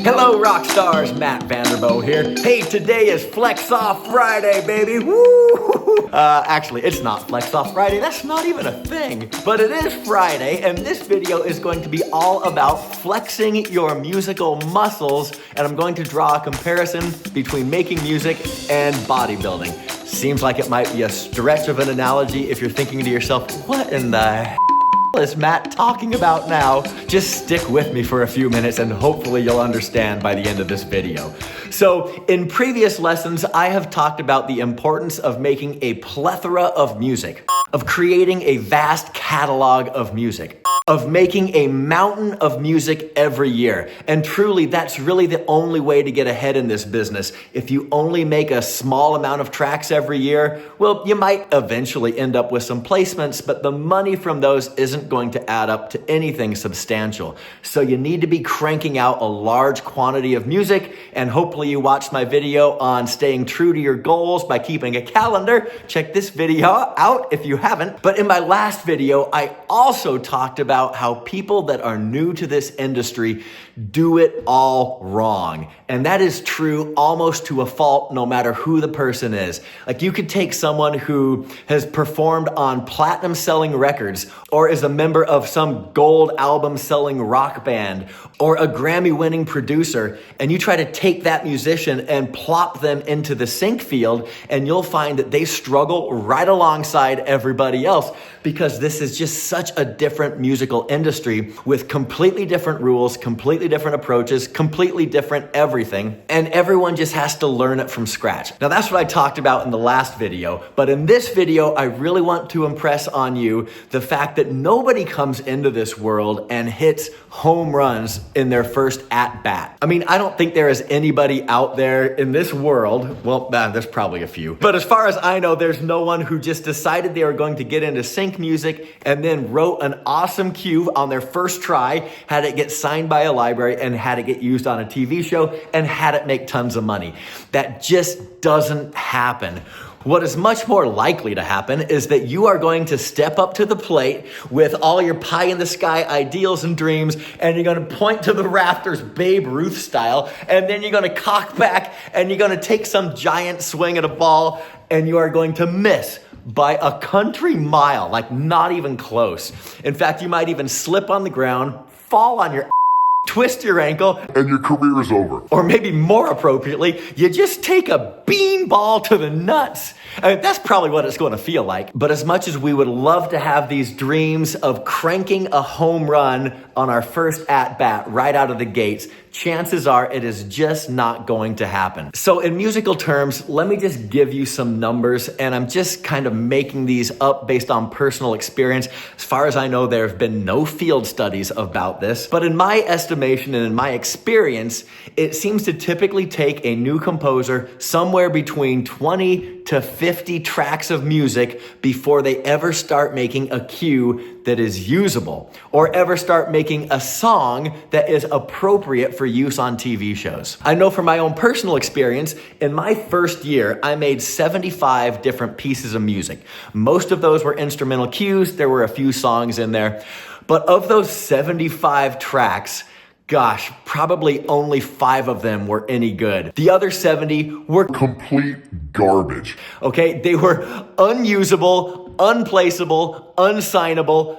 Hello, rock stars. Matt Vanderbo here. Hey, today is Flex Off Friday, baby. Woo! Actually, it's not Flex Off Friday. That's not even a thing. But it is Friday, and this video is going to be all about flexing your musical muscles, and I'm going to draw a comparison between making music and bodybuilding. Seems like it might be a stretch of an analogy if you're thinking to yourself, what in the is Matt talking about now? Just stick with me for a few minutes and hopefully you'll understand by the end of this video. So in previous lessons, I have talked about the importance of making a plethora of music, of creating a vast catalog of music, of making a mountain of music every year. And truly, that's really the only way to get ahead in this business. If you only make a small amount of tracks every year, well, you might eventually end up with some placements, but the money from those isn't going to add up to anything substantial. So you need to be cranking out a large quantity of music, and hopefully you watched my video on staying true to your goals by keeping a calendar. Check this video out if you haven't. But in my last video, I also talked about how people that are new to this industry do it all wrong. And that is true almost to a fault, no matter who the person is. Like, you could take someone who has performed on platinum selling records, or is a member of some gold album selling rock band, or a Grammy winning producer, and you try to take that musician and plop them into the sync field, and you'll find that they struggle right alongside everybody else, because this is just such a different musical industry with completely different rules, completely different approaches, completely different everything, and everyone just has to learn it from scratch. Now, that's what I talked about in the last video, but in this video, I really want to impress on you the fact that nobody comes into this world and hits home runs in their first at-bat. I mean, I don't think there is anybody out there in this world, well, there's probably a few, but as far as I know, there's no one who just decided they were going to get into sync music and then wrote an awesome cue on their first try, had it get signed by a library, and had it get used on a TV show, and had it make tons of money. That just doesn't happen. What is much more likely to happen is that you are going to step up to the plate with all your pie in the sky ideals and dreams, and you're going to point to the rafters Babe Ruth style, and then you're going to cock back and you're going to take some giant swing at a ball, and you are going to miss by a country mile, like not even close. In fact, you might even slip on the ground, fall on your twist your ankle, and your career is over. Or maybe more appropriately, you just take a beanball to the nuts. I mean, that's probably what it's going to feel like. But as much as we would love to have these dreams of cranking a home run on our first at-bat right out of the gates, chances are it is just not going to happen. So in musical terms, let me just give you some numbers, and I'm just kind of making these up based on personal experience. As far as I know, there have been no field studies about this, but in my estimation and in my experience, it seems to typically take a new composer somewhere between 20 to 50 tracks of music before they ever start making a cue that is usable, or ever start making a song that is appropriate for use on TV shows. I know from my own personal experience, in my first year, I made 75 different pieces of music. Most of those were instrumental cues. There were a few songs in there. But of those 75 tracks, gosh, probably only 5 of them were any good. The other 70 were complete garbage. Okay, they were unusable, unplaceable, unsignable,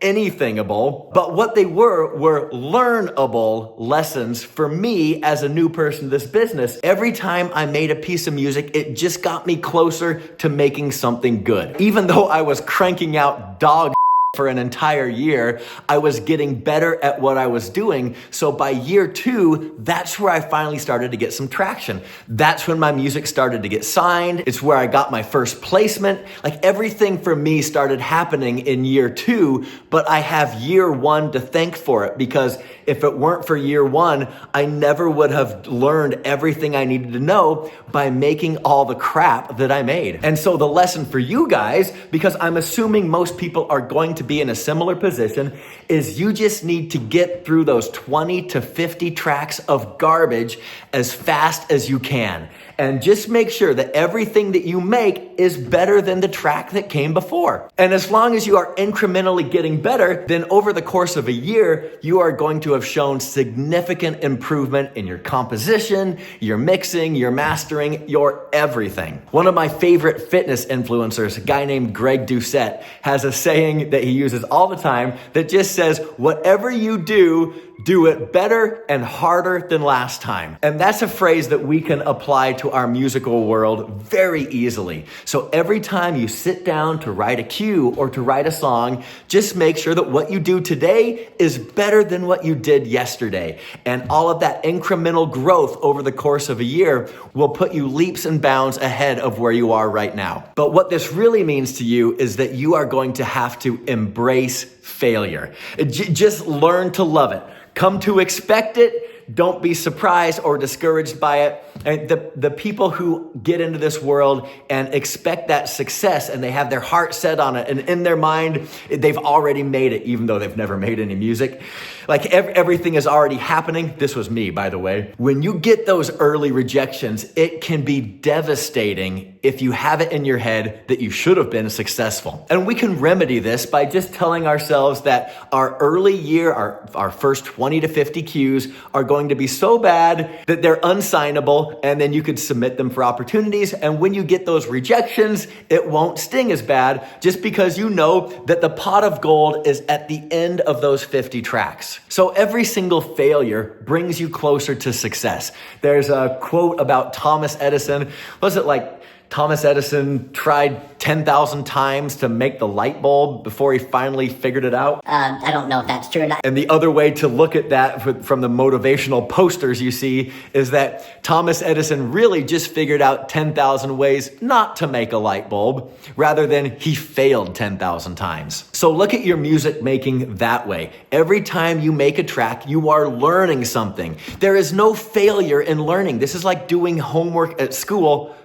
anythingable, but what they were learnable lessons for me as a new person to this business. Every time I made a piece of music, it just got me closer to making something good. Even though I was cranking out dog for an entire year, I was getting better at what I was doing. So by year 2, that's where I finally started to get some traction. That's when my music started to get signed. It's where I got my first placement. Like, everything for me started happening in year 2, but I have year 1 to thank for it, because if it weren't for year 1, I never would have learned everything I needed to know by making all the crap that I made. And so the lesson for you guys, because I'm assuming most people are going to be in a similar position, is you just need to get through those 20 to 50 tracks of garbage as fast as you can. And just make sure that everything that you make is better than the track that came before. And as long as you are incrementally getting better, then over the course of a year, you are going to have shown significant improvement in your composition, your mixing, your mastering, your everything. One of my favorite fitness influencers, a guy named Greg Doucette, has a saying that he uses all the time that just says, whatever you do it better and harder than last time. And that's a phrase that we can apply to our musical world very easily. So every time you sit down to write a cue or to write a song, just make sure that what you do today is better than what you did yesterday. And all of that incremental growth over the course of a year will put you leaps and bounds ahead of where you are right now. But what this really means to you is that you are going to have to embrace failure. Just learn to love it. Come to expect it. Don't be surprised or discouraged by it. And the people who get into this world and expect that success and they have their heart set on it and in their mind, they've already made it, even though they've never made any music. Like everything is already happening. This was me, by the way. When you get those early rejections, it can be devastating if you have it in your head that you should have been successful. And we can remedy this by just telling ourselves that our early year, our first 20 to 50 cues are going to be so bad that they're unsignable, and then you could submit them for opportunities. And when you get those rejections, it won't sting as bad just because you know that the pot of gold is at the end of those 50 tracks. So every single failure brings you closer to success. There's a quote about Thomas Edison. Was it like Thomas Edison tried 10,000 times to make the light bulb before he finally figured it out? I don't know if that's true or not. And the other way to look at that from the motivational posters you see is that Thomas Edison really just figured out 10,000 ways not to make a light bulb, rather than he failed 10,000 times. So look at your music making that way. Every time you make a track, you are learning something. There is no failure in learning. This is like doing homework at school,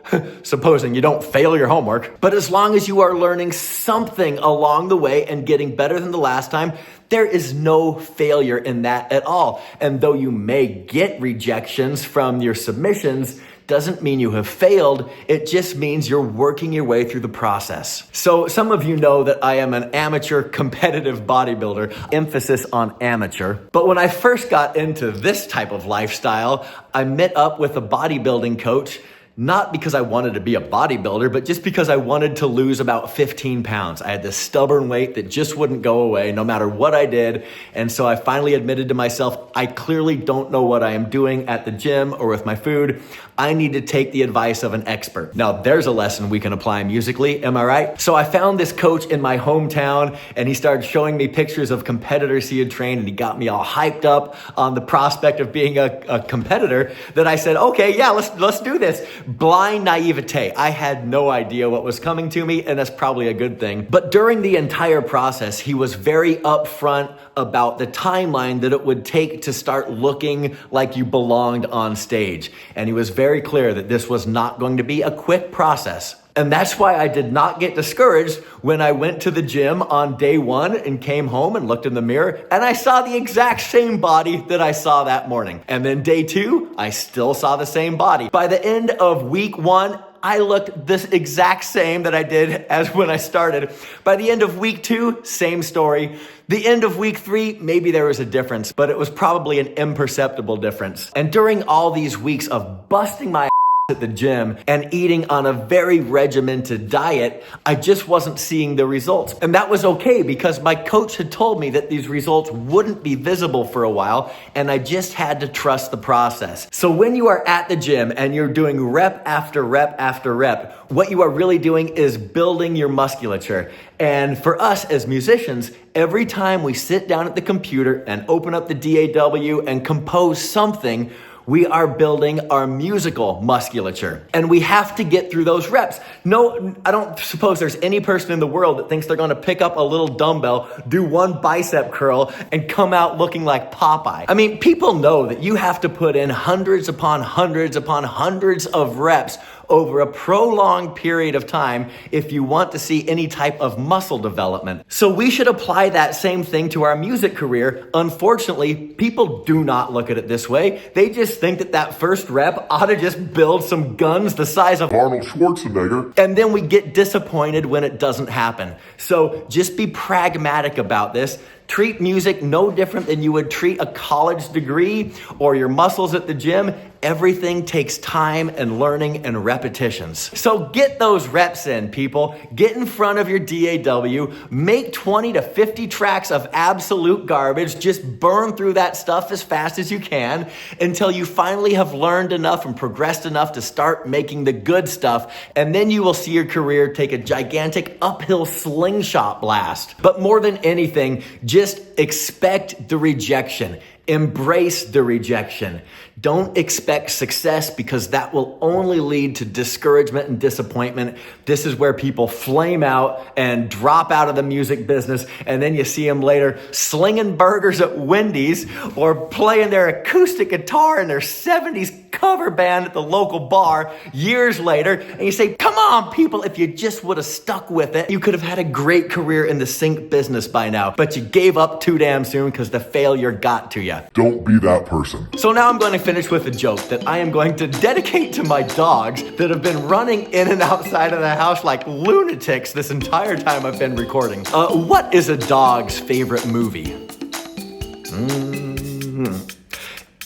supposing you don't fail your homework. But as long as you are learning something along the way and getting better than the last time, there is no failure in that at all. And though you may get rejections from your submissions, doesn't mean you have failed. It just means you're working your way through the process. So some of you know that I am an amateur competitive bodybuilder, emphasis on amateur. But when I first got into this type of lifestyle, I met up with a bodybuilding coach, not because I wanted to be a bodybuilder, but just because I wanted to lose about 15 pounds. I had this stubborn weight that just wouldn't go away no matter what I did. And so I finally admitted to myself, I clearly don't know what I am doing at the gym or with my food. I need to take the advice of an expert. Now, there's a lesson we can apply musically, am I right? So I found this coach in my hometown, and he started showing me pictures of competitors he had trained, and he got me all hyped up on the prospect of being a competitor, that I said, okay, yeah, let's do this. Blind naivete. I had no idea what was coming to me, and that's probably a good thing. But during the entire process, he was very upfront about the timeline that it would take to start looking like you belonged on stage. And he was very clear that this was not going to be a quick process. And that's why I did not get discouraged when I went to the gym on day one and came home and looked in the mirror and I saw the exact same body that I saw that morning. And then day two, I still saw the same body. By the end of week one, I looked this exact same that I did as when I started. By the end of week two, same story. The end of week three, maybe there was a difference, but it was probably an imperceptible difference. And during all these weeks of busting my at the gym and eating on a very regimented diet, I just wasn't seeing the results. And that was okay because my coach had told me that these results wouldn't be visible for a while, and I just had to trust the process. So when you are at the gym and you're doing rep after rep after rep, what you are really doing is building your musculature. And for us as musicians, every time we sit down at the computer and open up the DAW and compose something, we are building our musical musculature. And we have to get through those reps. No, I don't suppose there's any person in the world that thinks they're going to pick up a little dumbbell, do one bicep curl, and come out looking like Popeye. I mean, people know that you have to put in hundreds upon hundreds upon hundreds of reps over a prolonged period of time if you want to see any type of muscle development. So we should apply that same thing to our music career. Unfortunately, people do not look at it this way. They just think that that first rep ought to just build some guns the size of Arnold Schwarzenegger. and then we get disappointed when it doesn't happen. So just be pragmatic about this. Treat music no different than you would treat a college degree or your muscles at the gym. Everything takes time and learning and repetitions. So get those reps in, people. Get in front of your DAW. Make 20 to 50 tracks of absolute garbage. Just burn through that stuff as fast as you can until you finally have learned enough and progressed enough to start making the good stuff. And then you will see your career take a gigantic uphill slingshot blast. But more than anything, just expect the rejection. Embrace the rejection. Don't expect success because that will only lead to discouragement and disappointment. This is where people flame out and drop out of the music business, and then you see them later slinging burgers at Wendy's or playing their acoustic guitar in their 70s cover band at the local bar years later, and you say, come on, people, if you just would have stuck with it, you could have had a great career in the sync business by now, but you gave up too damn soon because the failure got to you. Don't be that person. So now I'm going to finish with a joke that I am going to dedicate to my dogs that have been running in and outside of the house like lunatics this entire time I've been recording. What is a dog's favorite movie?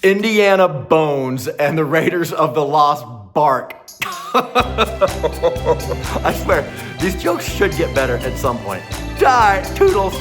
Indiana Bones and the Raiders of the Lost Ark. I swear, these jokes should get better at some point. All right, toodles.